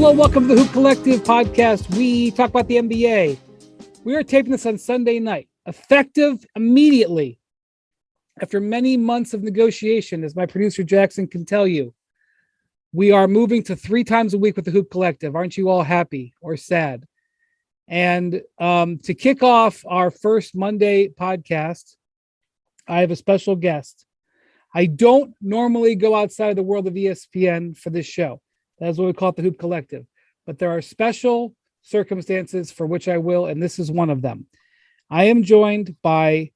Hello, welcome to the Hoop Collective podcast. We talk about the NBA. We are taping this on Sunday night, effective immediately. After many months of negotiation, as my producer Jackson can tell you, we are moving to 3 times a week with the Hoop Collective. Aren't you all happy or sad? And to kick off our first Monday podcast, I have a special guest. I don't normally go outside the world of ESPN for this show. That's what we call it, the Hoop Collective. But there are special circumstances for which I will, and this is one of them. I am joined by,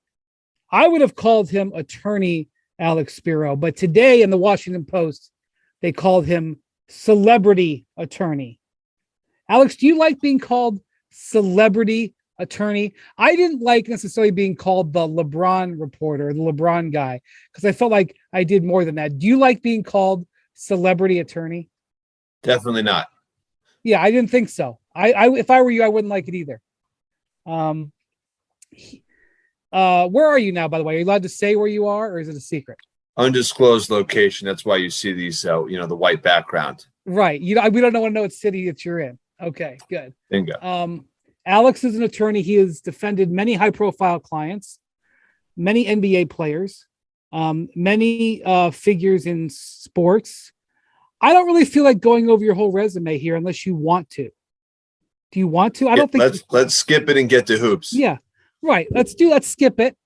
I would have called him attorney Alex Spiro, but today in the Washington Post, they called him celebrity attorney. Alex, do you like being called celebrity attorney? I didn't like necessarily being called the LeBron reporter, the LeBron guy, because I felt like I did more than that. Do you like being called celebrity attorney? Definitely not. Yeah, I didn't think so. I if I were you, I wouldn't like it either. Where are you now, by the way? Are you allowed to say where you are, or is it a secret? Undisclosed location. That's why you see these, the white background. Right. We don't want to know what city that you're in. Okay, good. Bingo. Alex is an attorney. He has defended many high-profile clients, many NBA players, many figures in sports. I don't really feel like going over your whole resume here unless you want to. Do you want to? I don't think. Let's skip it and get to hoops. Yeah, right. Let's skip it.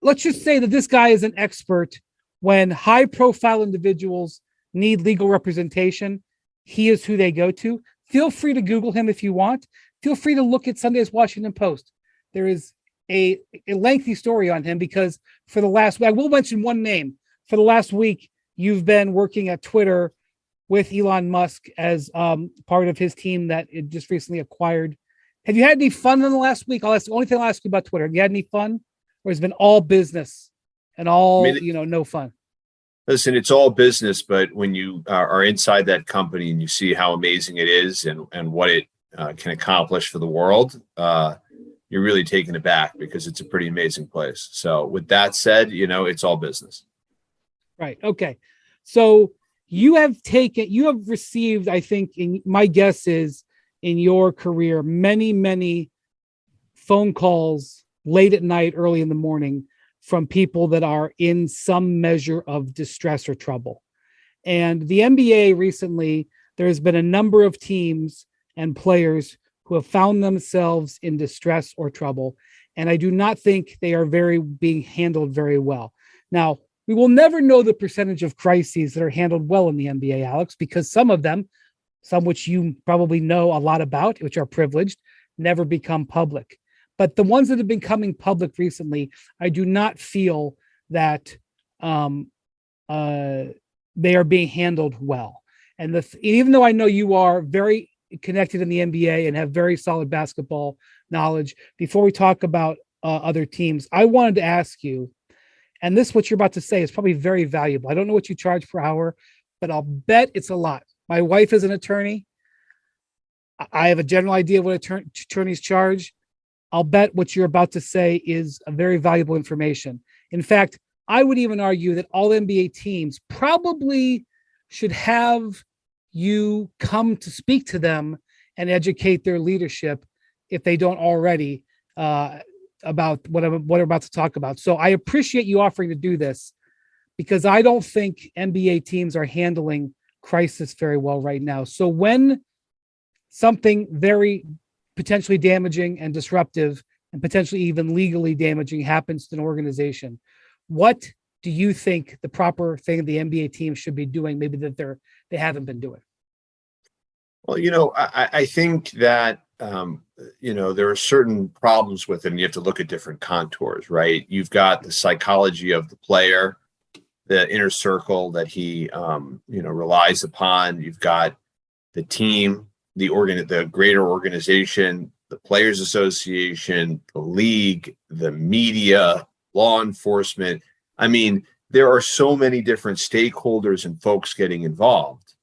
Let's just say that this guy is an expert when high-profile individuals need legal representation. He is who they go to. Feel free to Google him if you want. Feel free to look at Sunday's Washington Post. There is a lengthy story on him because for the last week, I will mention one name. For the last week, you've been working at Twitter with Elon Musk as part of his team that it just recently acquired. Have you had any fun in the last week? The only thing I'll ask you about Twitter. Have you had any fun? Or has it been all business and all, no fun? Listen, it's all business, but when you are inside that company and you see how amazing it is and what it can accomplish for the world, you're really taken aback because it's a pretty amazing place. So with that said, it's all business. Right. Okay. So you have received, I think, my guess is in your career, many, many phone calls late at night, early in the morning from people that are in some measure of distress or trouble. And the NBA recently, there's been a number of teams and players who have found themselves in distress or trouble. And I do not think they are being handled very well. Now, we will never know the percentage of crises that are handled well in the NBA, Alex, because some of them, some which you probably know a lot about, which are privileged, never become public. But the ones that have been coming public recently, I do not feel that they are being handled well. And even though I know you are very connected in the NBA and have very solid basketball knowledge, before we talk about other teams, I wanted to ask you, and what you're about to say is probably very valuable. I don't know what you charge per hour, but I'll bet it's a lot. My wife is an attorney. I have a general idea of what attorneys charge. I'll bet what you're about to say is a very valuable information. In fact, I would even argue that all NBA teams probably should have you come to speak to them and educate their leadership if they don't already, about what I'm about to talk about. So I appreciate you offering to do this because I don't think NBA teams are handling crisis very well right now. So when something very potentially damaging and disruptive and potentially even legally damaging happens to an organization, what do you think the proper thing the NBA team should be doing, maybe that they haven't been doing? Well, I think that there are certain problems with it, and you have to look at different contours, right? You've got the psychology of the player, the inner circle that he, relies upon. You've got the team, the greater organization, the Players Association, the league, the media, law enforcement. I mean, there are so many different stakeholders and folks getting involved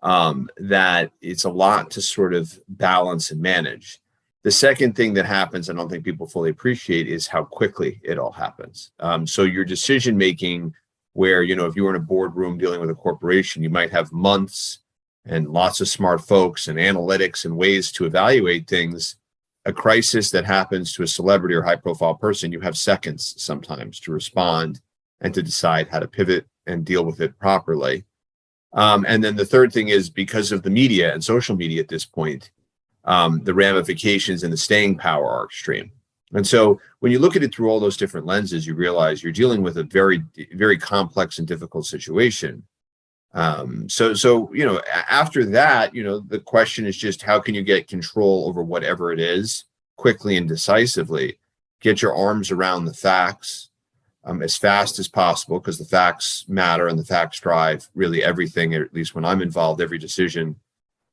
that it's a lot to sort of balance and manage. The second thing that happens, I don't think people fully appreciate, is how quickly it all happens. So your decision making, where, if you were in a boardroom dealing with a corporation, you might have months and lots of smart folks and analytics and ways to evaluate things, a crisis that happens to a celebrity or high profile person, you have seconds sometimes to respond and to decide how to pivot and deal with it properly. And then the third thing is, because of the media and social media at this point, the ramifications and the staying power are extreme. And so when you look at it through all those different lenses, you realize you're dealing with a very, very complex and difficult situation. So after that, the question is just, how can you get control over whatever it is quickly and decisively? Get your arms around the facts as fast as possible, because the facts matter and the facts drive really everything, at least when I'm involved, every decision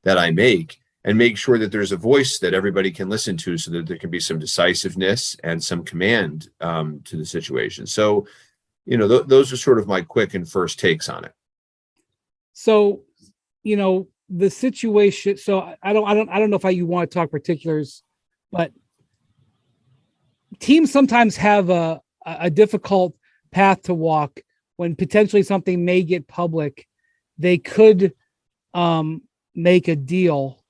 that I make, and make sure that there's a voice that everybody can listen to, so that there can be some decisiveness and some command to the situation. So, those are sort of my quick and first takes on it. So, the situation. So I don't know if you want to talk particulars, but teams sometimes have a difficult path to walk when potentially something may get public. They could make a deal,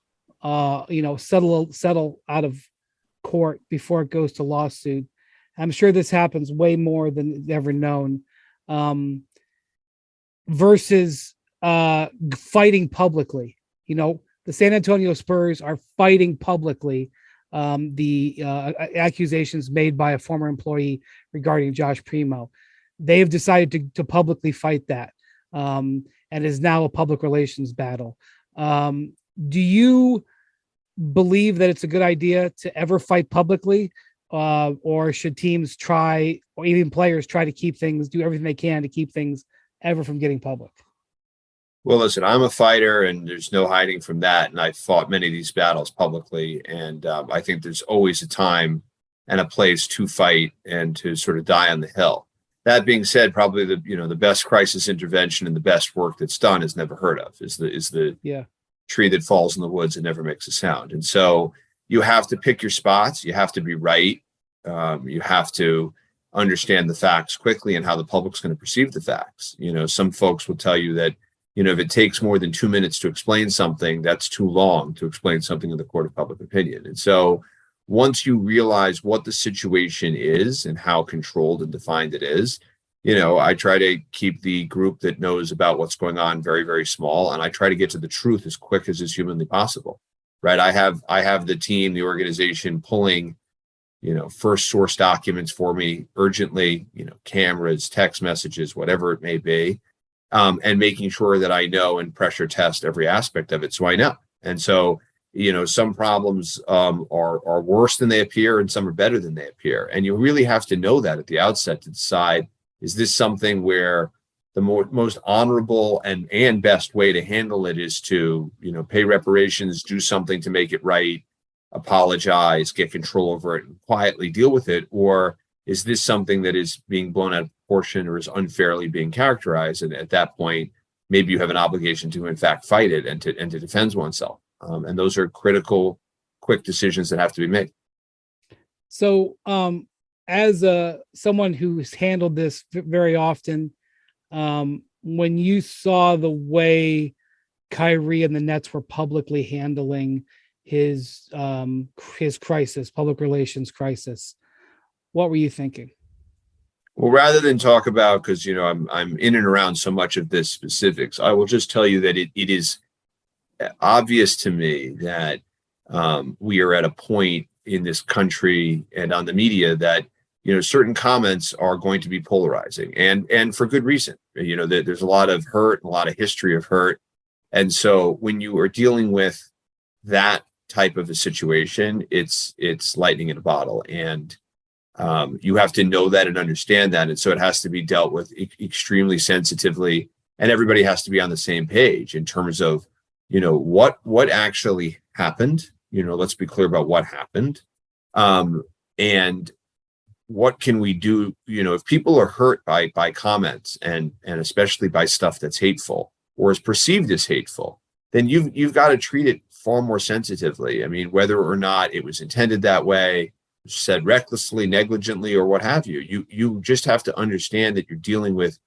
settle out of court before it goes to lawsuit. I'm sure this happens way more than ever known, versus fighting publicly. The San Antonio Spurs are fighting publicly the accusations made by a former employee regarding Josh Primo. They have decided to publicly fight that, and is now a public relations battle. Do you believe that it's a good idea to ever fight publicly, or should teams try, or even players try to do everything they can to keep things ever from getting public? Well, listen, I'm a fighter, and there's no hiding from that. And I've fought many of these battles publicly. And I think there's always a time and a place to fight and to sort of die on the hill. That being said, probably the best crisis intervention and the best work that's done is never heard of, is the tree that falls in the woods and never makes a sound. And so you have to pick your spots. You have to be right. You have to understand the facts quickly and how the public's going to perceive the facts. Some folks will tell you that, if it takes more than 2 minutes to explain something, that's too long to explain something in the court of public opinion. And so once you realize what the situation is and how controlled and defined it is, I try to keep the group that knows about what's going on very, very small. And I try to get to the truth as quick as is humanly possible, right? I have the team, the organization pulling, first source documents for me urgently, cameras, text messages, whatever it may be. And making sure that I know and pressure test every aspect of it, so I know. And so, some problems are worse than they appear, and some are better than they appear. And you really have to know that at the outset to decide, is this something where the most honorable and best way to handle it is to, pay reparations, do something to make it right, apologize, get control over it, and quietly deal with it? Or is this something that is being blown out of proportion or is unfairly being characterized? And at that point, maybe you have an obligation to, in fact, fight it and to defend oneself. And those are critical, quick decisions that have to be made. So, as someone who's handled this very often, when you saw the way Kyrie and the Nets were publicly handling his crisis, public relations crisis, what were you thinking? Well, rather than talk about, because I'm in and around so much of this specifics, I will just tell you that it is obvious to me that we are at a point in this country and on the media that certain comments are going to be polarizing, and for good reason. There's a lot of hurt, a lot of history of hurt, and so when you are dealing with that type of a situation, it's lightning in a bottle, and you have to know that and understand that. And so it has to be dealt with extremely sensitively, and everybody has to be on the same page in terms of, what actually happened. Let's be clear about what happened. And what can we do? If people are hurt by comments and especially by stuff that's hateful or is perceived as hateful, then you've got to treat it far more sensitively. I mean, whether or not it was intended that way, said recklessly, negligently, or what have you, you just have to understand that you're dealing with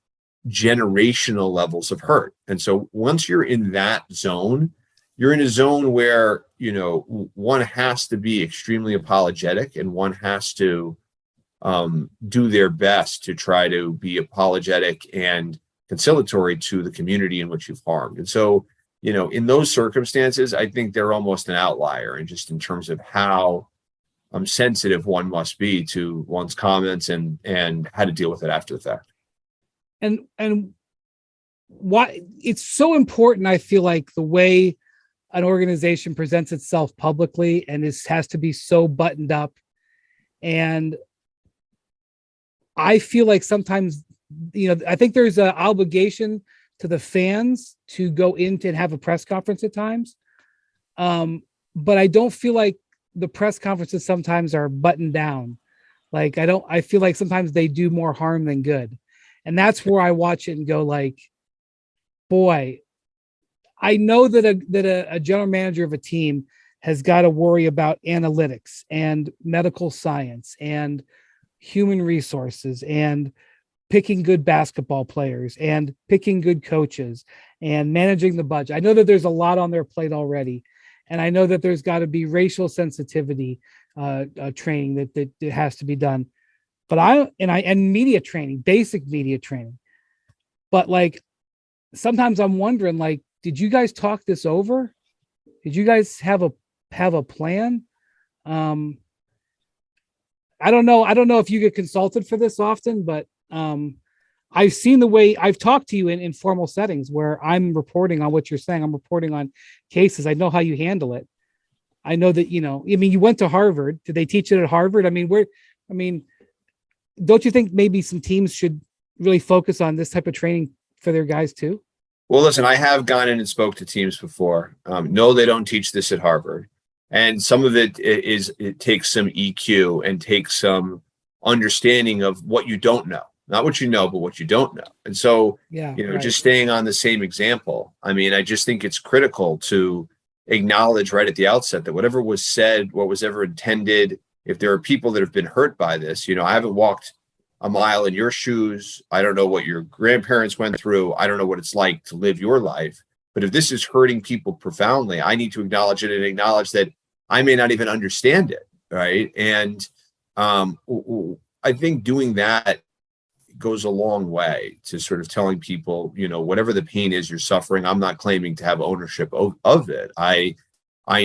generational levels of hurt. And so once you're in that zone, you're in a zone where, one has to be extremely apologetic, and one has to do their best to try to be apologetic and conciliatory to the community in which you've harmed. And so, in those circumstances, I think they're almost an outlier, and just in terms of how sensitive one must be to one's comments and how to deal with it after the fact. And why it's so important, I feel like, the way an organization presents itself publicly, and this has to be so buttoned up. And I feel like sometimes, I think there's an obligation to the fans to go into and have a press conference at times. But I don't feel like the press conferences sometimes are buttoned down. Like, I feel like sometimes they do more harm than good. And that's where I watch it and go like, boy, I know that a general manager of a team has got to worry about analytics and medical science and human resources and picking good basketball players and picking good coaches and managing the budget. I know that there's a lot on their plate already. And I know that there's got to be racial sensitivity training that has to be done. But media training, basic media training. But like, sometimes I'm wondering, like, did you guys talk this over? Did you guys have a plan? I don't know. I don't know if you get consulted for this often, but I've seen the way I've talked to you in informal settings where I'm reporting on what you're saying. I'm reporting on cases. I know how you handle it. I know that, you went to Harvard. Did they teach it at Harvard? Don't you think maybe some teams should really focus on this type of training for their guys too? Well, listen, I have gone in and spoke to teams before. No, they don't teach this at Harvard. And some of it takes some EQ and takes some understanding of what you don't know, not what you know, but what you don't know. And so, right. Just staying on the same example, I just think it's critical to acknowledge right at the outset that whatever was said, what was ever intended, if there are people that have been hurt by this, I haven't walked a mile in your shoes. I don't know what your grandparents went through. I don't know what it's like to live your life. But if this is hurting people profoundly, I need to acknowledge it and acknowledge that I may not even understand it, right? And I think doing that goes a long way to sort of telling people, whatever the pain is you're suffering, I'm not claiming to have ownership of it. I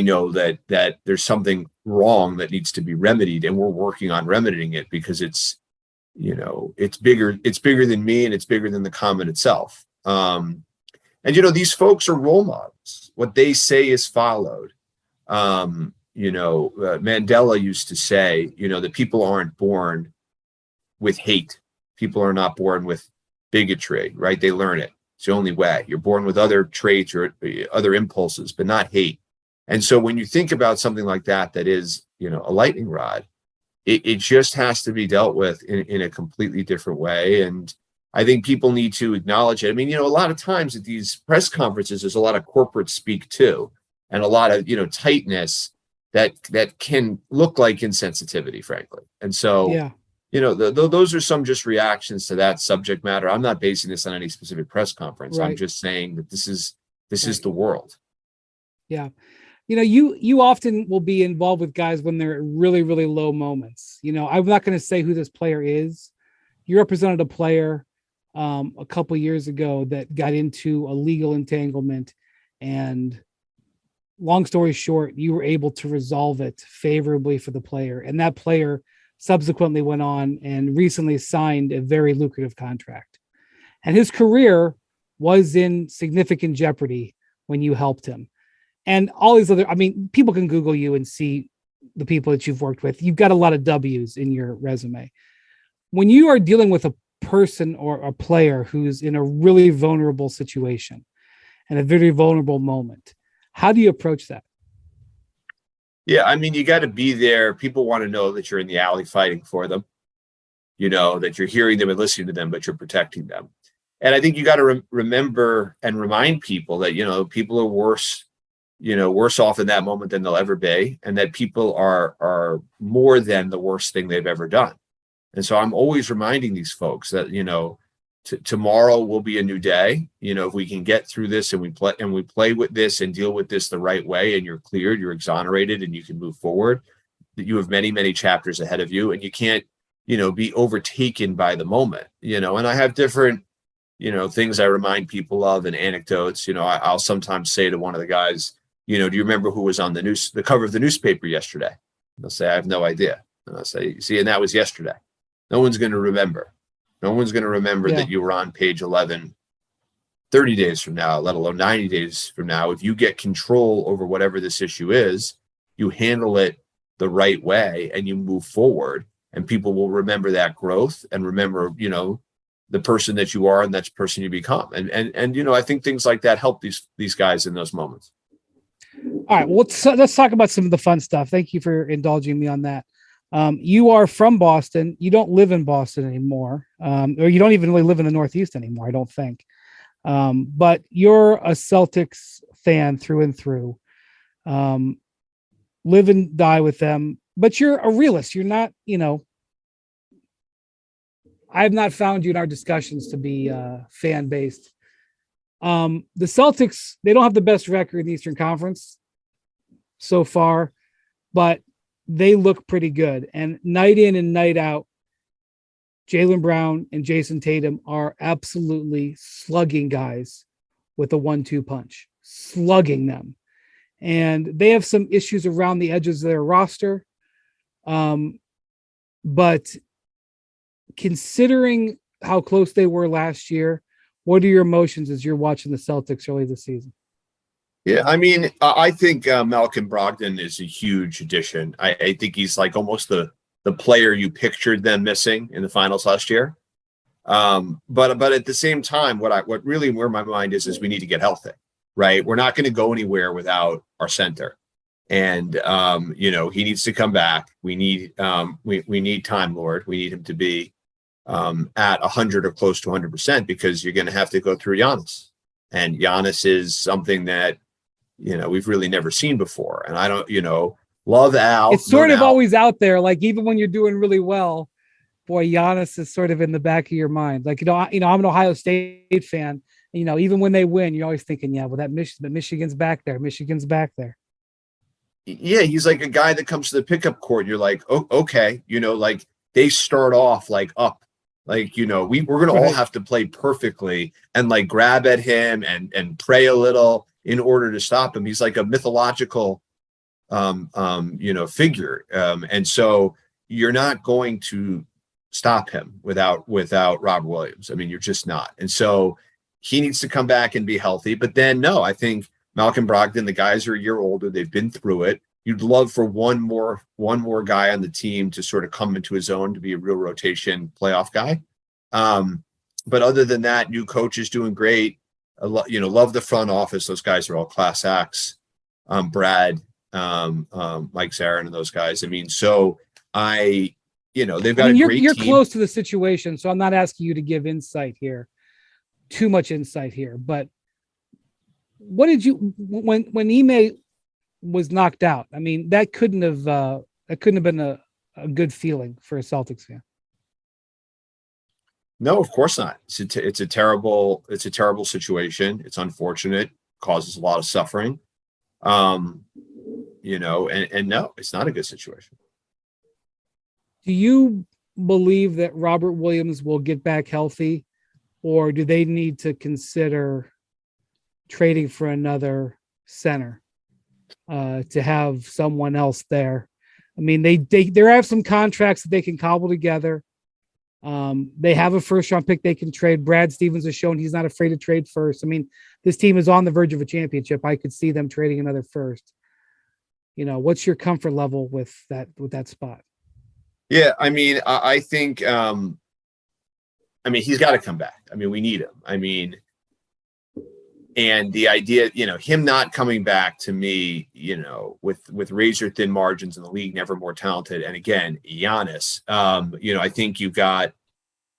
know that there's something wrong that needs to be remedied, and we're working on remedying it because it's bigger than me, and it's bigger than the comment itself. And these folks are role models. What they say is followed. Mandela used to say, that people aren't born with hate. People are not born with bigotry, right? They learn it. It's the only way. You're born with other traits or other impulses, but not hate. And so when you think about something like that is, a lightning rod, it just has to be dealt with in a completely different way. And I think people need to acknowledge it. A lot of times at these press conferences, there's a lot of corporate speak too, and a lot of, tightness that can look like insensitivity, frankly. And so, yeah. Those are some just reactions to that subject matter. I'm not basing this on any specific press conference. Right. I'm just saying that this is the world. Yeah. You often will be involved with guys when they're at really, really low moments. I'm not going to say who this player is. You represented a player a couple years ago that got into a legal entanglement, and long story short, you were able to resolve it favorably for the player. And that player subsequently went on and recently signed a very lucrative contract. And his career was in significant jeopardy when you helped him. And all these other, people can Google you and see the people that you've worked with. You've got a lot of W's in your resume. When you are dealing with a person or a player who's in a really vulnerable situation and a very vulnerable moment, how do you approach that? Yeah, you got to be there. People want to know that you're in the alley fighting for them, that you're hearing them and listening to them, but you're protecting them. And I think you got to remember and remind people that, people are worse off in that moment than they'll ever be, and that people are more than the worst thing they've ever done. And so I'm always reminding these folks that, tomorrow will be a new day. If we can get through this and we play with this and deal with this the right way, and you're cleared, you're exonerated, and you can move forward, that you have many, many chapters ahead of you, and you can't, be overtaken by the moment, and I have different, things I remind people of and anecdotes. I'll sometimes say to one of the guys, do you remember who was on the cover of the newspaper yesterday? And they'll say, I have no idea. And I'll say, see, and that was yesterday. No one's going to remember. No one's going to remember that you were on page 11 30 days from now, let alone 90 days from now. If you get control over whatever this issue is, you handle it the right way and you move forward, and people will remember that growth and remember, the person that you are and that's the person you become. And I think things like that help these guys in those moments. All right. Well, let's talk about some of the fun stuff. Thank you for indulging me on that. You are from Boston. You don't live in Boston anymore, or you don't even really live in the Northeast anymore, I don't think. But you're a Celtics fan through and through. Live and die with them. But you're a realist. You're not, I have not found you in our discussions to be fan based. The Celtics, they don't have the best record in the Eastern Conference so far, but they look pretty good. And night in and night out, Jaylen Brown and Jason Tatum are absolutely slugging guys with a 1-2 punch, slugging them. And they have some issues around the edges of their roster. But considering how close they were last year, what are your emotions as you're watching the Celtics early this season? Yeah, I mean, I think Malcolm Brogdon is a huge addition. I think he's like almost the player you pictured them missing in the finals last year. But at the same time, what really where my mind is we need to get healthy, right? We're not going to go anywhere without our center, and he needs to come back. We need we need Time Lord. We need him to be at 100 or close to 100%, because you're going to have to go through Giannis, and Giannis is something that we've really never seen before. And I don't, love Al. It's sort of always out there. Like, even when you're doing really well, boy, Giannis is sort of in the back of your mind. Like, I'm an Ohio State fan. And, even when they win, you're always thinking, yeah, well, Michigan's back there. Michigan's back there. Yeah. He's like a guy that comes to the pickup court. You're like, oh, okay. Like they start off like up, like, we're going to all have to play perfectly and like grab at him and pray a little in order to stop him. He's like a mythological, figure. And so you're not going to stop him without Robert Williams. I mean, you're just not. And so he needs to come back and be healthy. But then, no, I think Malcolm Brogdon, the guys are a year older. They've been through it. You'd love for one more guy on the team to sort of come into his own, to be a real rotation playoff guy. But other than that, new coach is doing great. Love the front office. Those guys are all class acts. Brad, Mike Zarin, and those guys. I mean, so they've got a great you're team. Close to the situation, so I'm not asking you to give insight here, too much insight here. But what did you when Ime was knocked out? I mean, that couldn't have been a good feeling for a Celtics fan. No, of course not. It's a terrible situation. It's unfortunate, causes a lot of suffering. And no, it's not a good situation. Do you believe that Robert Williams will get back healthy, or do they need to consider trading for another center to have someone else there? I mean, they have some contracts that they can cobble together. They have a first-round pick they can trade. Brad Stevens has shown he's not afraid to trade first. I mean, this team is on the verge of a championship. I could see them trading another first. What's your comfort level with that spot? Yeah, I mean, I think, he's got to come back. I mean, we need him. I mean, and the idea, him not coming back, to me, with razor thin margins in the league, never more talented. And again, Giannis, I think you've got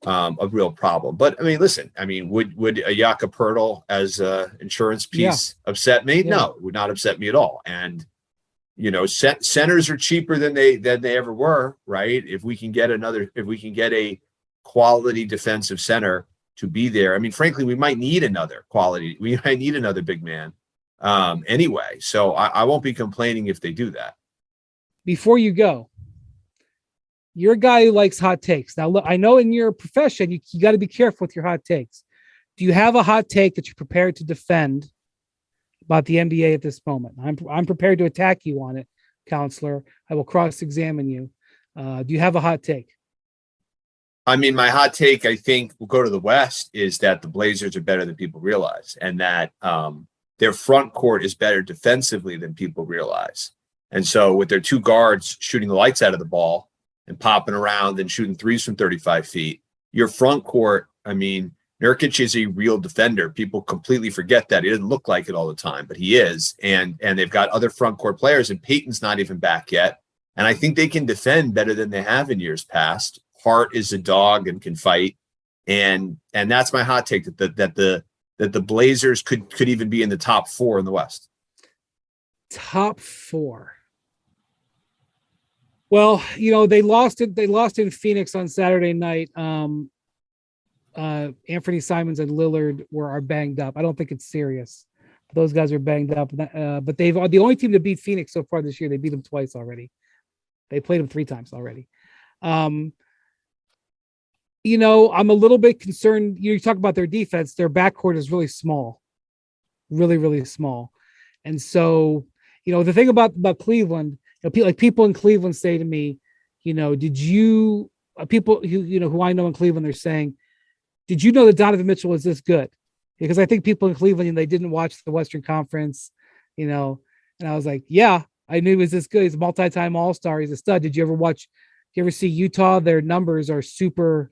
a real problem. But I mean, listen, would a Jakob Poeltl as a insurance piece upset me? Yeah. No, it would not upset me at all. And centers are cheaper than they ever were, right? If we can get a quality defensive center to be there. I mean, frankly, we might need another big man anyway. So I won't be complaining if they do that. Before you go, you're a guy who likes hot takes. Now, look, I know in your profession, you got to be careful with your hot takes. Do you have a hot take that you're prepared to defend about the NBA at this moment? I'm prepared to attack you on it, counselor. I will cross-examine you. Do you have a hot take? I mean, my hot take, I think, will go to the West, is that the Blazers are better than people realize, and that their front court is better defensively than people realize. And so with their two guards shooting the lights out of the ball and popping around and shooting threes from 35 feet, your front court, I mean, Nurkic is a real defender. People completely forget that. He doesn't look like it all the time, but he is. And they've got other front court players, and Peyton's not even back yet. And I think they can defend better than they have in years past. Hart is a dog and can fight. And that's my hot take, that the Blazers could even be in the top 4 in the West. Top 4. Well, you know, they lost in Phoenix on Saturday night. Anthony Simons and Lillard are banged up. I don't think it's serious. Those guys are banged up. But they've the only team to beat Phoenix so far this year. They beat them twice already. They played them 3 times already. You know, I'm a little bit concerned. You talk about their defense. Their backcourt is really small. Really, really small. And so, you know, the thing about Cleveland, you know, like people in Cleveland say to me, you know, did you people who I know in Cleveland, they're saying, did you know that Donovan Mitchell was this good? Because I think people in Cleveland, they didn't watch the Western Conference, you know, and I was like, yeah, I knew he was this good. He's a multi-time All-Star. He's a stud. Did you ever see Utah? Their numbers are super,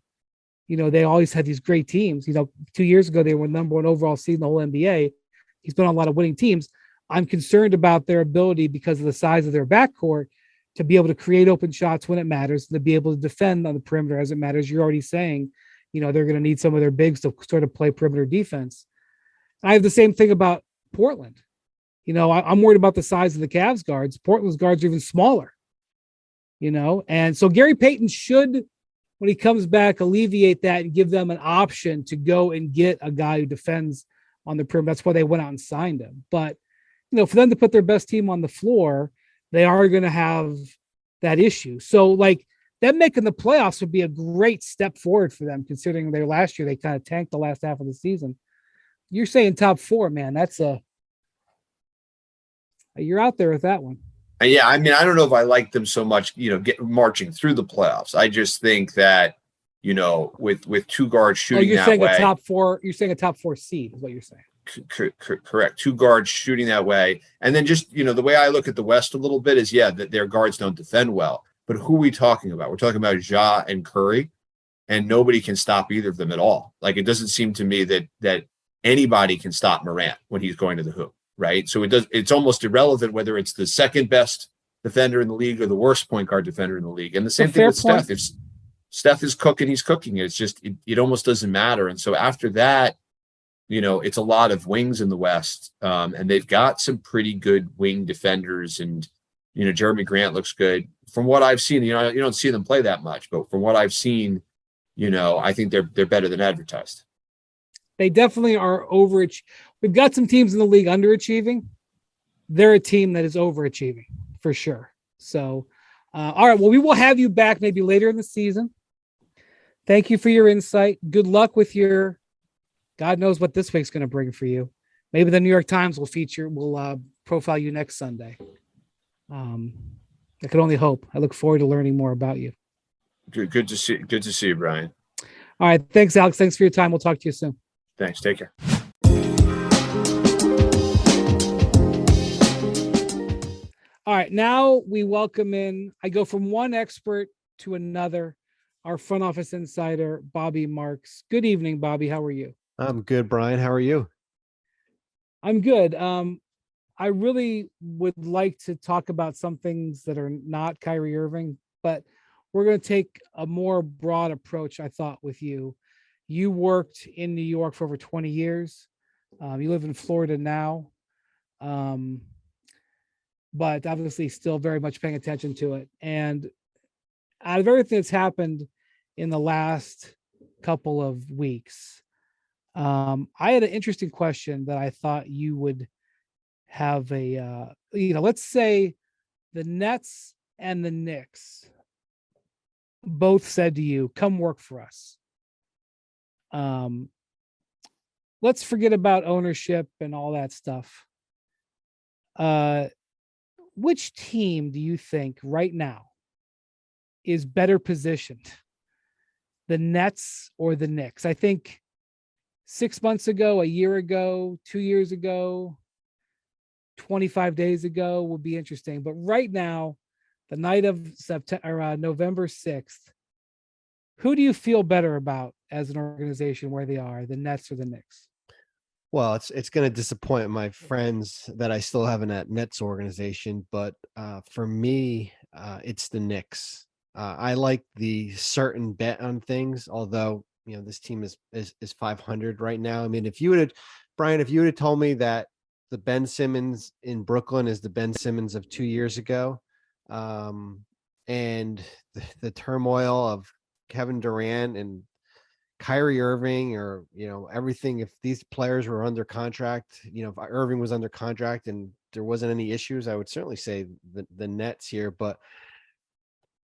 you know, they always had these great teams. You know, 2 years ago, they were number 1 overall seed in the whole NBA. He's been on a lot of winning teams. I'm concerned about their ability, because of the size of their backcourt, to be able to create open shots when it matters, to be able to defend on the perimeter as it matters. You're already saying, you know, they're going to need some of their bigs to sort of play perimeter defense. I have the same thing about Portland. You know, I'm worried about the size of the Cavs guards. Portland's guards are even smaller, you know, and so Gary Payton should, when he comes back, alleviate that and give them an option to go and get a guy who defends on the perimeter. That's why they went out and signed him. But, you know, for them to put their best team on the floor, they are going to have that issue. So, like, them making the playoffs would be a great step forward for them, considering their last year, they kind of tanked the last half of the season. You're saying top 4, man. That's you're out there with that one. Yeah, I mean, I don't know if I like them so much, you know, marching through the playoffs. I just think that, you know, with 2 guards shooting you're that saying way, a top 4. You're saying a top 4 seed is what you're saying. Correct. 2 guards shooting that way. And then just, you know, the way I look at the West a little bit is, yeah, that their guards don't defend well. But who are we talking about? We're talking about Ja and Curry, and nobody can stop either of them at all. Like, it doesn't seem to me that anybody can stop Morant when he's going to the hoop, right? So it's almost irrelevant whether it's the second best defender in the league or the worst point guard defender in the league. And the same thing with Steph. If Steph is cooking, he's cooking. It's just it almost doesn't matter. And so after that, you know, it's a lot of wings in the West, and they've got some pretty good wing defenders. And, you know, Jeremy Grant looks good. From what I've seen, you know, you don't see them play that much, but from what I've seen, you know, I think they're better than advertised. They definitely are overachieving. We've got some teams in the league underachieving. They're a team that is overachieving for sure. So, all right. Well, we will have you back maybe later in the season. Thank you for your insight. Good luck with your, God knows what this week's going to bring for you. Maybe the New York Times will profile you next Sunday. I can only hope. I look forward to learning more about you. Good to see you, Brian. All right. Thanks, Alex. Thanks for your time. We'll talk to you soon. Thanks. Take care. All right. Now we welcome in, I go from one expert to another, our front office insider, Bobby Marks. Good evening, Bobby. How are you? I'm good, Brian. How are you? I'm good. I really would like to talk about some things that are not Kyrie Irving, but we're going to take a more broad approach, I thought, with you. You worked in New York for over 20 years. You live in Florida now, but obviously still very much paying attention to it. And out of everything that's happened in the last couple of weeks, I had an interesting question that I thought you would have let's say the Nets and the Knicks both said to you, come work for us. Um, let's forget about ownership and all that stuff. Which team do you think right now is better positioned, the Nets or the Knicks? I think 6 months ago, a year ago, 2 years ago, 25 days ago would be interesting. But right now, the night of November 6th, who do you feel better about as an organization where they are, the Nets or the Knicks? Well, it's going to disappoint my friends that I still have in that Nets organization, but for me, it's the Knicks. I like the certain bet on things, although this team is 500 right now. I mean, Brian, if you would have told me that the Ben Simmons in Brooklyn is the Ben Simmons of 2 years ago, and the turmoil of Kevin Durant and Kyrie Irving, or everything, if these players were under contract, if Irving was under contract and there wasn't any issues, I would certainly say the Nets here. But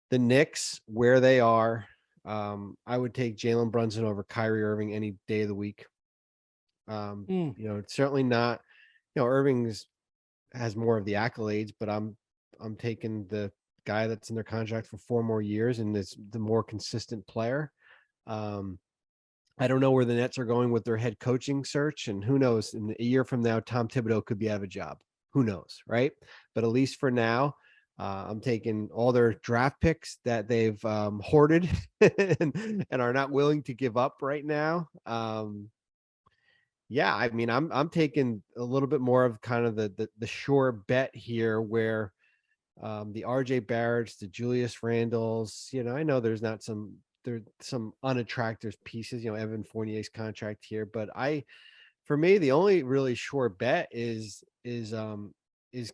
the Knicks, where they are, I would take Jalen Brunson over Kyrie Irving any day of the week. It's certainly not, Irving's has more of the accolades, but I'm taking the guy that's in their contract for 4 more years and is the more consistent player. I don't know where the Nets are going with their head coaching search, and who knows, in a year from now, Tom Thibodeau could be out of a job. Who knows, right? But at least for now, I'm taking all their draft picks that they've hoarded and are not willing to give up right now. Yeah, I mean, I'm taking a little bit more of kind of the sure bet here, where the RJ Barretts, the Julius Randles, I know there's some unattractive pieces, Evan Fournier's contract here, but for me, the only really sure bet is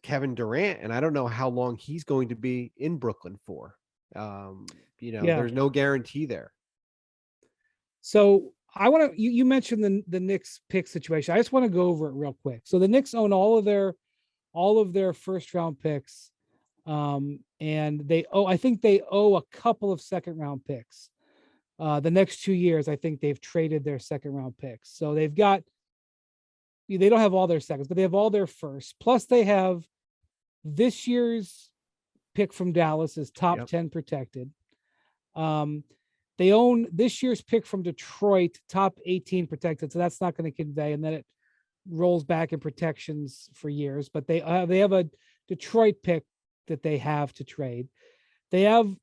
Kevin Durant, and I don't know how long he's going to be in Brooklyn for. There's no guarantee there. So I want to, you mentioned the Knicks pick situation. I just want to go over it real quick. So the Knicks own all of their first round picks. And I think they owe a couple of second round picks. The next 2 years, I think they've traded their second round picks. So they don't have all their seconds, but they have all their firsts. Plus they have this year's pick from Dallas is top 10 protected. They own this year's pick from Detroit, top 18 protected. So that's not going to convey. And then it rolls back in protections for years, but they have a Detroit pick that they have to trade. They have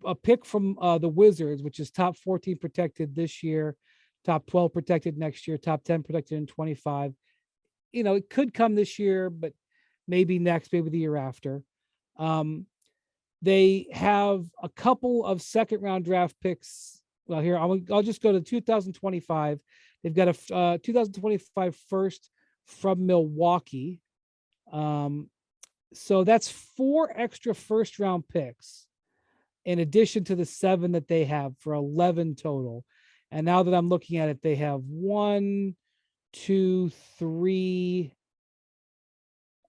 a pick from the Wizards, which is top 14 protected this year, top 12 protected next year, top 10 protected in 25. It could come this year, but maybe next, maybe the year after. They have a couple of second round draft picks. Well, here, I'll just go to 2025. They've got a 2025 first from Milwaukee. So that's 4 extra first round picks in addition to the 7 that they have, for 11 total. And now that I'm looking at it, they have 1, 2, 3,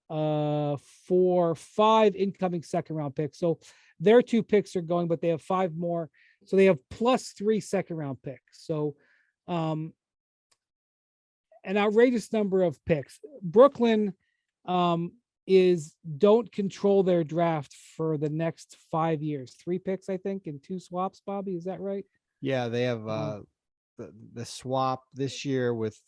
4, 5 incoming second round picks. So their 2 picks are going, but they have 5 more. So they have plus 3 second round picks. So an outrageous number of picks. Brooklyn don't control their draft for the next 5 years. 3 picks, I think, and 2 swaps. Bobby, is that right? Yeah, they have the swap this year with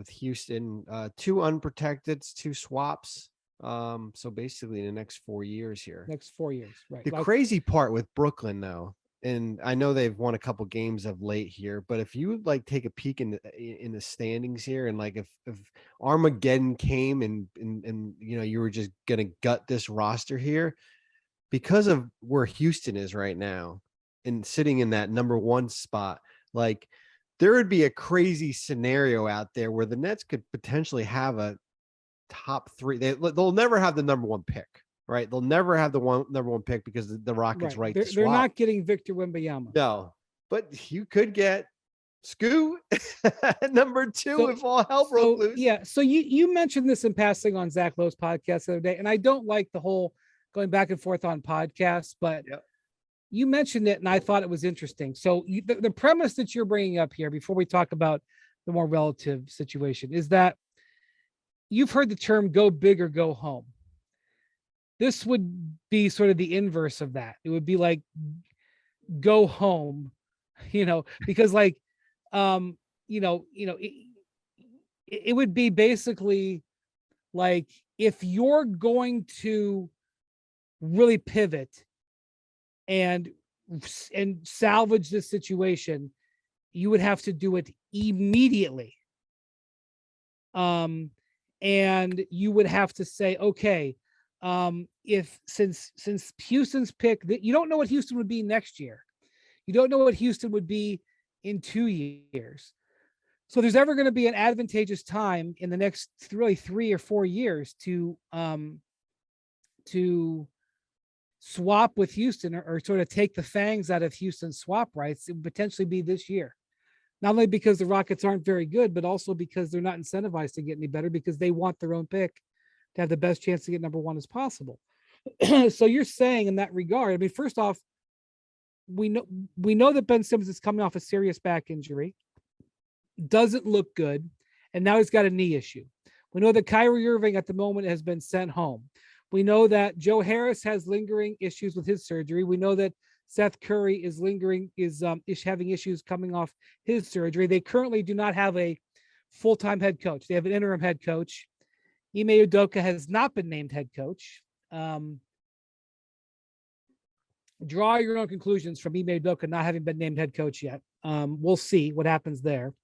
Houston, 2 unprotected, 2 swaps. So basically in the next 4 years here. Next 4 years, right. The crazy part with Brooklyn, though, and I know they've won a couple games of late here, but if you take a peek in the standings here, and if Armageddon came and you were just gonna gut this roster here, because of where Houston is right now and sitting in that number 1 spot, there would be a crazy scenario out there where the Nets could potentially have a top 3. They'll never have the number 1 pick. Right, they'll never have the number 1 pick because the Rockets right to swap. They're not getting Victor Wembanyama. No, but you could get Scoot. Number two, if all hell broke loose. Yeah. So you mentioned this in passing on Zach Lowe's podcast the other day, and I don't like the whole going back and forth on podcasts, but you mentioned it, and I thought it was interesting. So the premise that you're bringing up here, before we talk about the more relative situation, is that you've heard the term "go big or go home." This would be sort of the inverse of that. It would be like go home, because like, it would be basically like, if you're going to really pivot and salvage this situation, you would have to do it immediately. And you would have to say, okay, since Houston's pick, that you don't know what Houston would be next year. You don't know what Houston would be in 2 years. So there's ever going to be an advantageous time in the next really 3 or 4 years to swap with Houston, or sort of take the fangs out of Houston's swap rights. It would potentially be this year. Not only because the Rockets aren't very good, but also because they're not incentivized to get any better, because they want their own pick to have the best chance to get number one as possible. So you're saying in that regard, I mean, first off, we know that Ben Simmons is coming off a serious back injury, doesn't look good, and now he's got a knee issue. We know that Kyrie Irving at the moment has been sent home. We know that Joe Harris has lingering issues with his surgery. We know that Seth Curry is having issues coming off his surgery. They currently do not have a full-time head coach. They have an interim head coach. Ime Udoka has not been named head coach. Draw your own conclusions from Ime Udoka not having been named head coach yet. We'll see what happens there.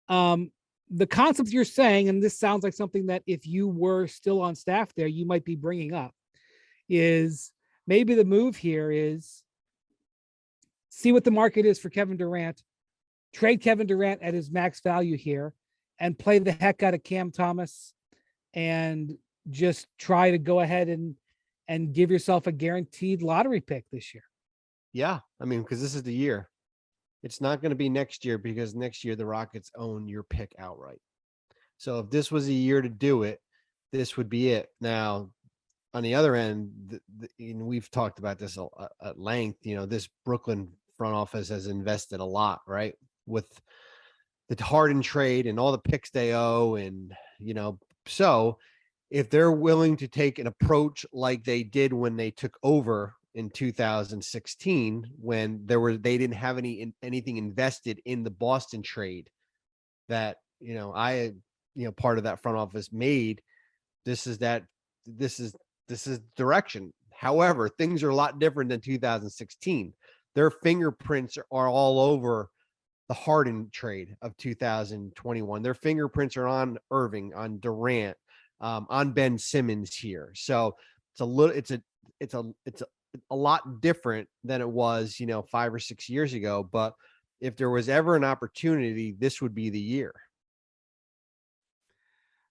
The concept you're saying, and this sounds like something that if you were still on staff there, you might be bringing up, is maybe the move here is see what the market is for Kevin Durant, trade Kevin Durant at his max value here, and play the heck out of Cam Thomas, and just try to go ahead and give yourself a guaranteed lottery pick this year. Yeah, I mean, because this is the year. It's not going to be next year, because next year the Rockets own your pick outright. So if this was a year to do it, this would be it. Now, on the other end, and we've talked about this at length, this Brooklyn front office has invested a lot, right? With the Harden trade and all the picks they owe. And, so if they're willing to take an approach like they did when they took over in 2016, when they didn't have anything invested in the Boston trade that, part of that front office made, this is direction. However, things are a lot different than 2016. Their fingerprints are all over the Harden trade of 2021. Their fingerprints are on Irving, on Durant, on Ben Simmons here. So it's a lot different than it was, 5 or 6 years ago. But if there was ever an opportunity, this would be the year.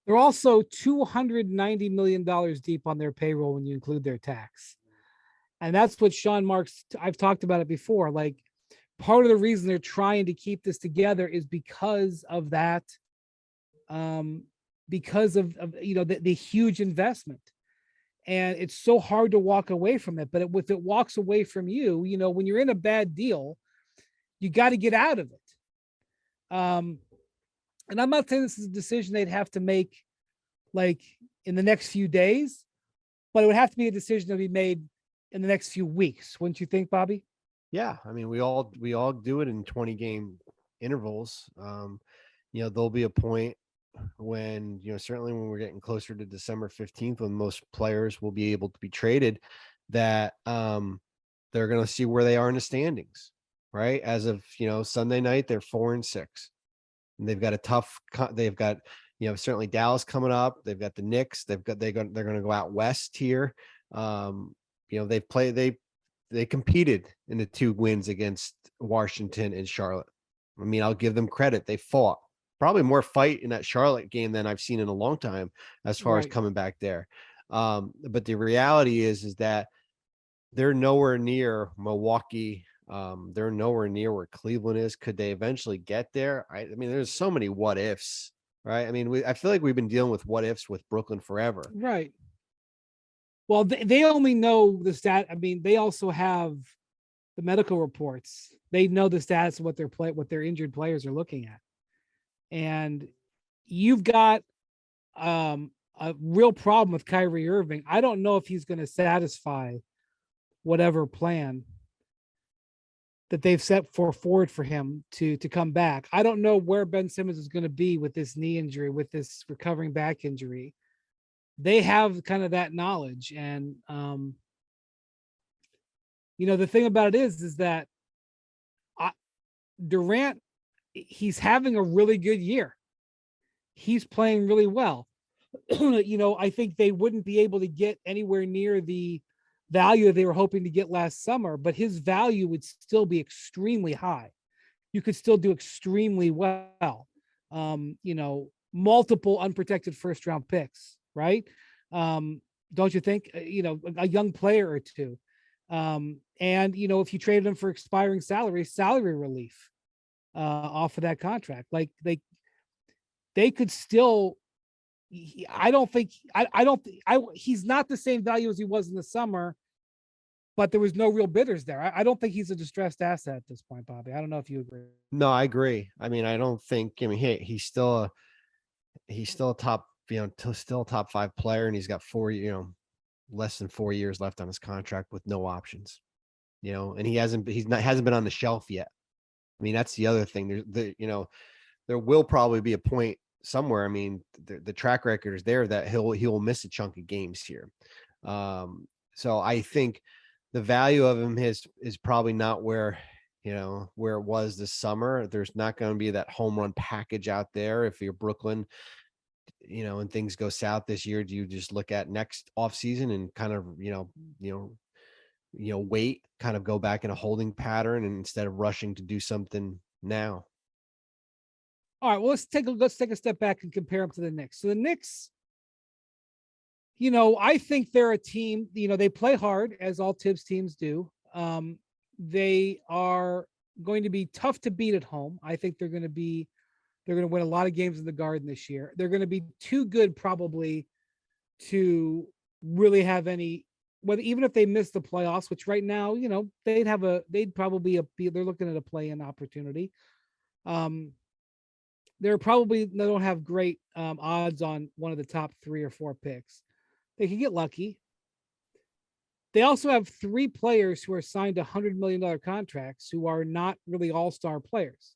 They're also $290 million deep on their payroll when you include their tax. And that's what Sean Marks, I've talked about it before. Like, part of the reason they're trying to keep this together is because of that, because of the huge investment. And it's so hard to walk away from it. But if it walks away from you, when you're in a bad deal, you got to get out of it. And I'm not saying this is a decision they'd have to make like in the next few days, but it would have to be a decision to be made in the next few weeks. Wouldn't you think, Bobby? Yeah. I mean, we all do it in 20-game intervals. There'll be a point when, certainly when we're getting closer to December 15th, when most players will be able to be traded, that they're going to see where they are in the standings, right? As of, Sunday night, they're 4-6. And they've got certainly Dallas coming up. They've got the Knicks. They're going to go out west here. They competed in the 2 wins against Washington and Charlotte. I mean, I'll give them credit. They fought. Probably more fight in that Charlotte game than I've seen in a long time as far as coming back there. But the reality is that they're nowhere near Milwaukee, They're nowhere near where Cleveland is. Could they eventually get there? I mean, there's so many what ifs, right? I mean, I feel like we've been dealing with what ifs with Brooklyn forever. Right. Well, they only know the stat. I mean, they also have the medical reports. They know the stats of what their injured players are looking at. And you've got a real problem with Kyrie Irving. I don't know if he's going to satisfy whatever plan that they've set forward for him to come back. I don't know where Ben Simmons is going to be with this knee injury, with this recovering back injury. They have kind of that knowledge. And, the thing about it is that Durant, he's having a really good year. He's playing really well. I think they wouldn't be able to get anywhere near the value they were hoping to get last summer, but his value would still be extremely high. You could still do extremely well. Multiple unprotected first round picks, right? Don't you think? A young player or two. And if you traded him for expiring salary relief off of that contract, like they could still. He's not the same value as he was in the summer, but there was no real bidders there. I don't think he's a distressed asset at this point, Bobby. I don't know if you agree. No, I agree. I mean, I don't think. I mean, he's still a top, still a top 5 player, and he's got less than 4 years left on his contract with no options. And he hasn't been on the shelf yet. I mean, that's the other thing. There will probably be a point somewhere. I mean, the track record is there that he'll miss a chunk of games here. So I think the value of him is probably not where it was this summer. There's not going to be that home run package out there. If you're Brooklyn, and things go south this year, do you just look at next offseason and kind of, wait, kind of go back in a holding pattern and instead of rushing to do something now? All right, well, let's take a step back and compare them to the Knicks. So the Knicks, I think they're a team, they play hard, as all Tibbs teams do. They are going to be tough to beat at home. I think they're going to win a lot of games in the Garden this year. They're going to be too good probably to really have any, even if they miss the playoffs, which right now, they'd probably they're looking at a play-in opportunity. They don't have great odds on one of the top 3 or 4 picks. They could get lucky. They also have 3 players who are signed to $100 million contracts who are not really all-star players,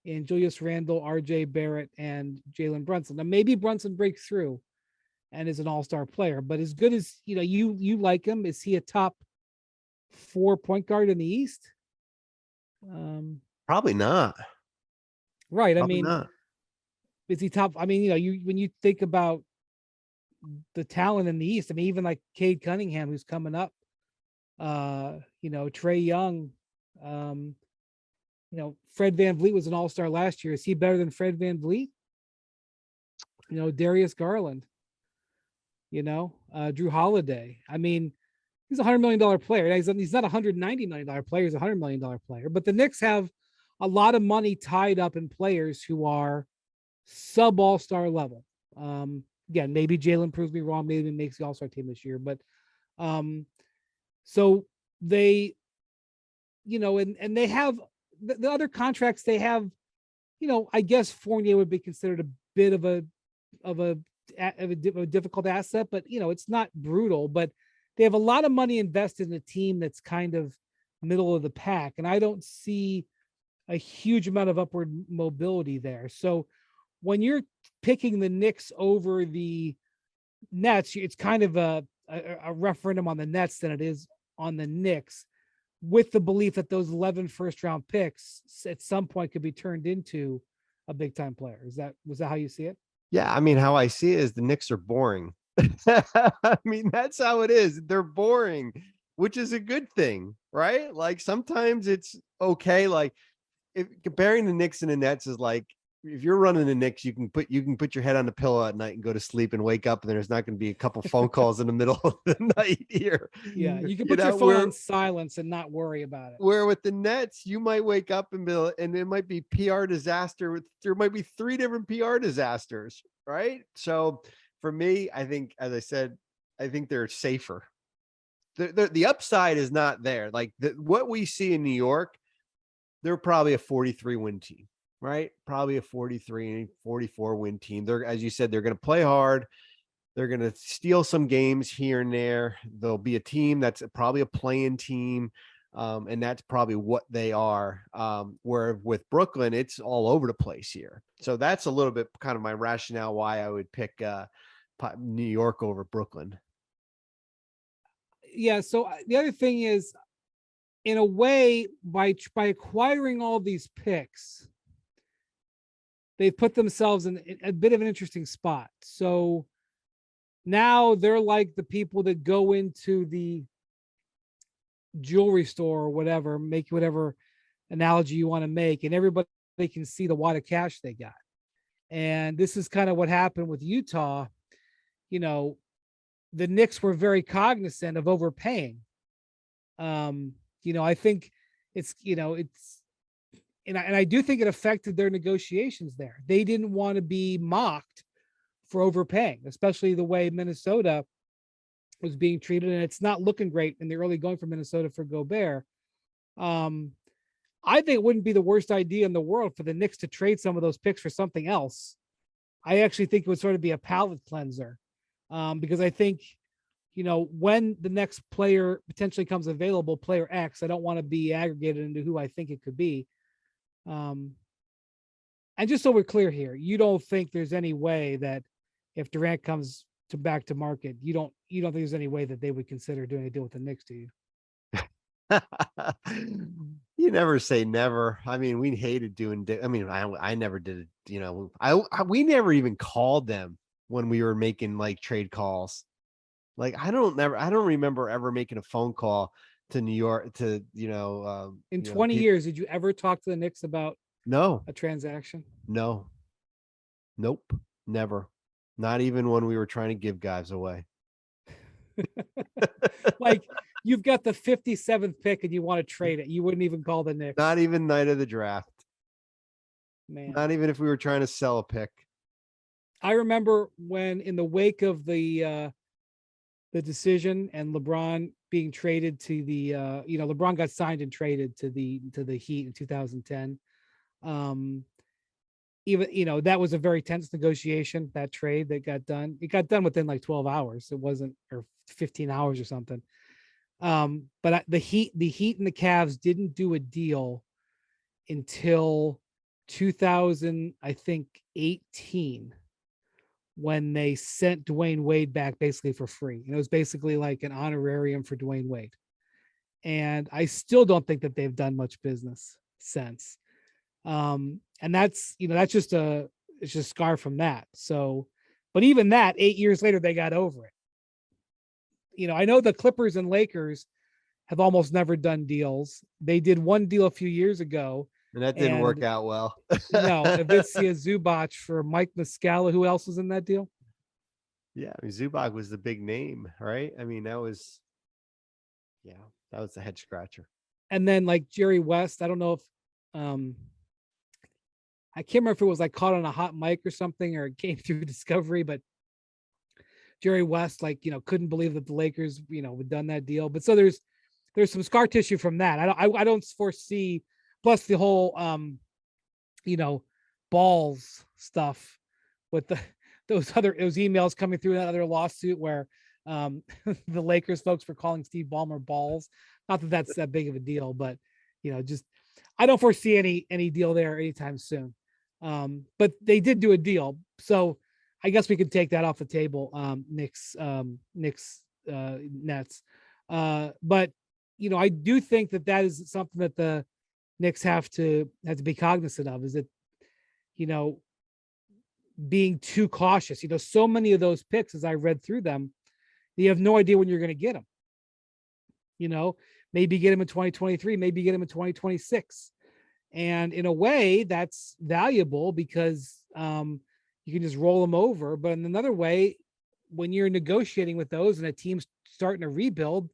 in Julius Randle, RJ Barrett, and Jalen Brunson. Now, maybe Brunson breaks through and is an all-star player, but as good as you like him, is he a top 4 point guard in the East? Probably not. Right. Probably not. Is he top? I mean, when you think about the talent in the East, I mean, even like Cade Cunningham, who's coming up, Trae Young, Fred VanVleet was an all-star last year. Is he better than Fred VanVleet? Darius Garland, Drew Holiday. I mean, he's a $100 million player. He's not a $190 million player. He's a $100 million player. But the Knicks have a lot of money tied up in players who are sub all-star level. Again, maybe Jalen proves me wrong. Maybe he makes the all-star team this year. But so they, and they have the other contracts they have, I guess Fournier would be considered a bit of a difficult asset, but it's not brutal. But they have a lot of money invested in a team that's kind of middle of the pack, and I don't see a huge amount of upward mobility there. So when you're picking the Knicks over the Nets, it's kind of a referendum on the Nets than it is on the Knicks, with the belief that those 11 first-round picks at some point could be turned into a big-time player. Was that how you see it? Yeah, I mean, how I see it is the Knicks are boring. I mean, that's how it is. They're boring, which is a good thing, right? Like sometimes it's okay. Like if comparing the Knicks and the Nets is like if you're running the Knicks, you can put your head on the pillow at night and go to sleep and wake up, and there's not going to be a couple phone calls in the middle of the night here. Yeah, you can put your phone on silence and not worry about it. Where with the Nets, you might wake up and it might be PR disaster. There might be 3 different PR disasters, right? So for me, I think, as I said, I think they're safer. The upside is not there. Like what we see in New York, they're probably a 43 win team, right? Probably a 43, 44 win team. They're, as you said, they're going to play hard. They're going to steal some games here and there. There'll be a team that's probably a play-in team. And that's probably what they are. Where with Brooklyn, it's all over the place here. So that's a little bit kind of my rationale why I would pick New York over Brooklyn. Yeah. So the other thing is, in a way, by acquiring all these picks, they've put themselves in a bit of an interesting spot. So now they're like the people that go into the jewelry store or whatever, make whatever analogy you want to make, and everybody can see the wad of cash they got. And this is kind of what happened with Utah. You know, the Knicks were very cognizant of overpaying. I think it's, and I do think it affected their negotiations there. They didn't want to be mocked for overpaying, especially the way Minnesota was being treated, and it's not looking great in the early going for Minnesota for Gobert. I think it wouldn't be the worst idea in the world for the Knicks to trade some of those picks for something else. I actually think it would sort of be a palate cleanser, because I think, when the next player potentially comes available, player X, I don't want to be aggregated into who I think it could be. And just so we're clear here, you don't think there's any way that if Durant comes back to market, you don't think there's any way that they would consider doing a deal with the Knicks, do you? You never say never. I mean, we hated doing. I never did it. We never even called them when we were making like trade calls. Like I don't remember ever making a phone call to New York to in 20 years. Did you ever talk to the Knicks about a transaction? No. Nope. Never. Not even when we were trying to give guys away. Like you've got the 57th pick and you want to trade it. You wouldn't even call the Knicks. Not even night of the draft. Man. Not even if we were trying to sell a pick. I remember when in the wake of the decision and LeBron being traded to the LeBron got signed and traded to the Heat in 2010. Even that was a very tense negotiation, that trade that got done. It got done within like 12 hours. It wasn't, or 15 hours or something. But the Heat and the Cavs didn't do a deal until 2000, I think 18, when they sent Dwayne Wade back basically for free. And it was basically like an honorarium for Dwayne Wade. And I still don't think that they've done much business since. And that's just it's just a scar from that. So, but even that 8 years later, they got over it. I know the Clippers and Lakers have almost never done deals. They did one deal a few years ago. And that didn't work out well. No, Ivica Zubac for Mike Muscala. Who else was in that deal? Yeah, Zubac was the big name, right? I mean, that was the head scratcher. And then like Jerry West, I don't know if I can't remember if it was like caught on a hot mic or something, or it came through Discovery, but Jerry West, couldn't believe that the Lakers, had done that deal. But so there's some scar tissue from that. I don't foresee. Plus the whole, balls stuff with those emails coming through that other lawsuit where the Lakers folks were calling Steve Ballmer balls. Not that that's that big of a deal, but just I don't foresee any deal there anytime soon. But they did do a deal, so I guess we could take that off the table. Knicks Nets, but I do think that is something that the Knicks have to be cognizant of, is that being too cautious. So many of those picks, as I read through them, you have no idea when you're going to get them. Maybe get them in 2023, maybe get them in 2026. And in a way, that's valuable because you can just roll them over. But in another way, when you're negotiating with those and a team's starting to rebuild,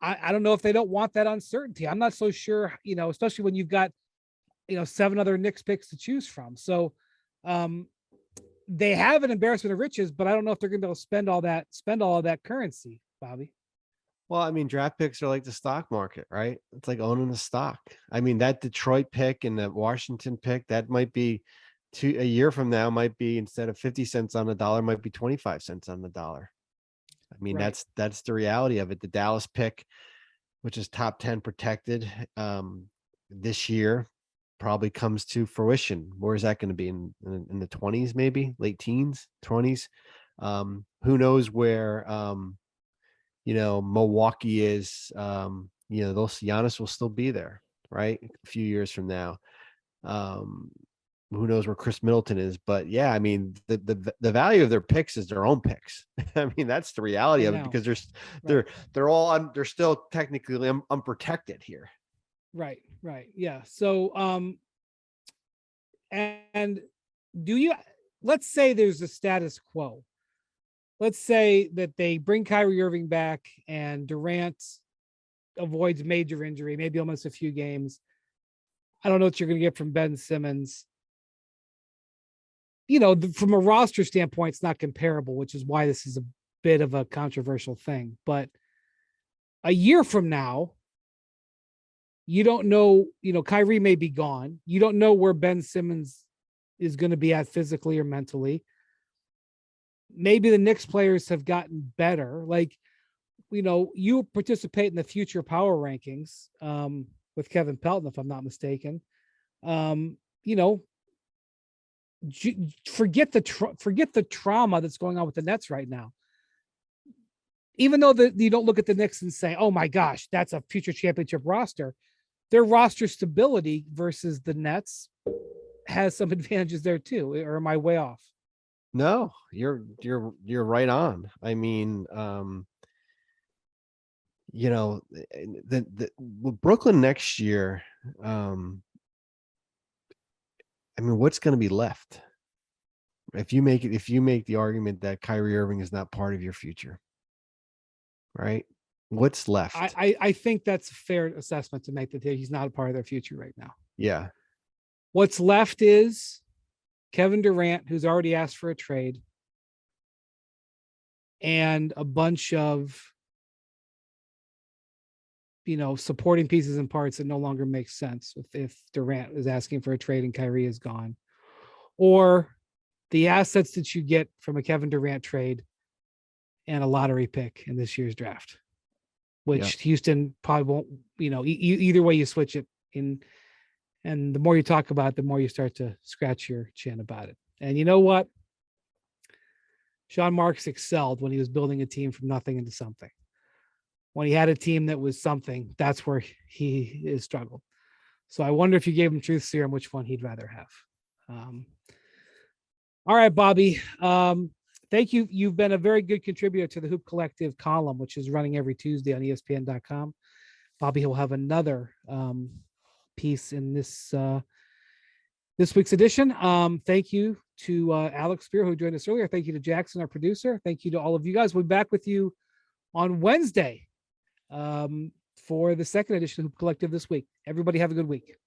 I don't know if they don't want that uncertainty. I'm not so sure, especially when you've got, 7 other Knicks picks to choose from. So they have an embarrassment of riches, but I don't know if they're going to be able to spend all of that currency, Bobby. Well, I mean, draft picks are like the stock market, right? It's like owning a stock. I mean, that Detroit pick and the Washington pick, that might be a year from now, might be, instead of 50 cents on the dollar, might be 25 cents on the dollar. I mean, Right. that's the reality of it. The Dallas pick, which is top 10 protected this year, probably comes to fruition. Where is that going to be, in the 20s, maybe late teens, 20s? Who knows where Milwaukee is. Those Giannis will still be there, right? A few years from now. Who knows where Chris Middleton is? But yeah, I mean, the value of their picks is their own picks. I mean, that's the reality of it, because they're still technically unprotected here. Right. Yeah. So, and let's say there's a status quo. Let's say that they bring Kyrie Irving back and Durant avoids major injury, maybe almost a few games. I don't know what you're going to get from Ben Simmons. From a roster standpoint, it's not comparable, which is why this is a bit of a controversial thing. But a year from now, you don't know, Kyrie may be gone. You don't know where Ben Simmons is going to be at physically or mentally. Maybe the Knicks players have gotten better. Like, you participate in the future power rankings with Kevin Pelton, if I'm not mistaken. Forget the trauma that's going on with the Nets right now. Even though you don't look at the Knicks and say, oh my gosh, that's a future championship roster. Their roster stability versus the Nets has some advantages there too. Or am I way off? No, you're right on. I mean, the Brooklyn next year, I mean, what's going to be left if you make the argument that Kyrie Irving is not part of your future, right? What's left? I think that's a fair assessment to make, that he's not a part of their future right now. Yeah. What's left is Kevin Durant, who's already asked for a trade, and a bunch of, supporting pieces and parts that no longer make sense if Durant is asking for a trade and Kyrie is gone, or the assets that you get from a Kevin Durant trade and a lottery pick in this year's draft, which Houston probably won't, either way you switch it in. And the more you talk about it, the more you start to scratch your chin about it. And you know what? Sean Marks excelled when he was building a team from nothing into something. When he had a team that was something, that's where he has struggled. So I wonder if you gave him truth serum, which one he'd rather have. All right, Bobby. Thank you. You've been a very good contributor to the Hoop Collective column, which is running every Tuesday on ESPN.com. Bobby will have another piece in this week's edition. Thank you to Alex Spiro, who joined us earlier. Thank you to Jackson, our producer. Thank you to all of you guys. We'll be back with you on Wednesday for the second edition of Hoop Collective this week. Everybody have a good week.